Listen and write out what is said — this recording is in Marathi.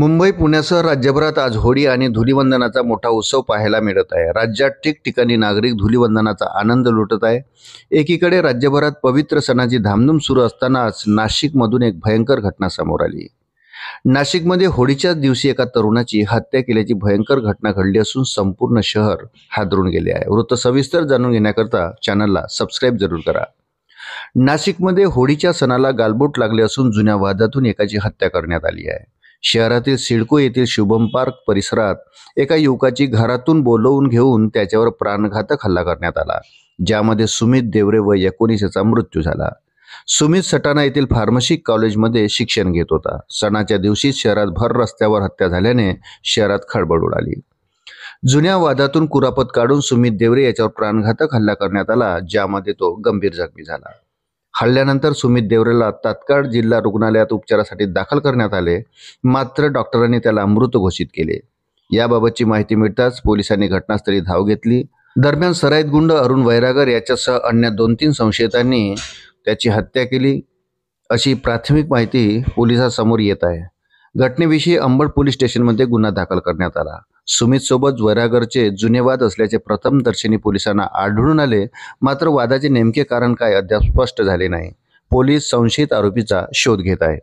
मुंबई पुण्यासह राज्यभरात आज होळी आणि धुलीवंदनाचा मोठा उत्सव पाहायला मिळत आहे। राज्यात ठिकठिकाणी नागरिक धुलीवंदनाचा आनंद लुटत आहे। एकीकडे राज्यभरात पवित्र सणाची धामधूम सुरू असतानाच नाशिकमधून एक भयंकर घटना समोर आली। नाशिकमध्ये होळीच्याच दिवशी एका तरुणाची हत्या केल्याची भयंकर घटना घडली असून संपूर्ण शहर हादरून गेले आहे। वृत्त सविस्तर जाणून घेण्याकरता चॅनलला सबस्क्राईब जरूर करा। नाशिकमध्ये होळीच्या सणाला गालबोट लागले असून जुन्या वादातून एकाची हत्या करण्यात आली आहे। शहरातील सिडको येथील शुभम पार्क परिसरात एका युवकाची घरातून बोलवून घेऊन त्याच्यावर प्राणघातक हल्ला करण्यात आला, ज्यामध्ये सुमित देवरे वय 19 याचा मृत्यू झाला। सुमित सटाणा येथील फार्मसी कॉलेजमध्ये शिक्षण घेत होता। सणाच्या दिवशी शहरात भर रस्त्यावर हत्या झाल्याने शहरात खळबळ उडाली। जुन्या वादातून कुरापत काढून सुमित देवरे याच्यावर प्राणघातक हल्ला करण्यात आला, ज्यामध्ये तो गंभीर जखमी झाला। हल्ल्यानंतर सुमित देवरेला तात्काळ जिल्हा रुग्णालयात उपचारासाठी दाखल करण्यात आले, मात्र डॉक्टरांनी त्याला मृत घोषित केले। याबाबतची माहिती मिळताच पोलिसांनी घटनास्थळी धाव घेतली। दरम्यान सराईत गुंड अरुण वैरागर याच्यासह अन्य 2-3 संशयितांनी त्याची हत्या केली अशी प्राथमिक माहिती पोलिसांसमोर येत आहे। घटनेविषयी अंबड पोलीस स्टेशनमध्ये गुन्हा दाखल करण्यात आला। सुमित सोबत वैरागरचे जुने वाद असल्याचे प्रथमदर्शनी पोलिसांना आढळून आले, मात्र वादाचे नेमके कारण काय अद्याप स्पष्ट झाले नाही। पोलीस संशयित आरोपीचा शोध घेत आहेत।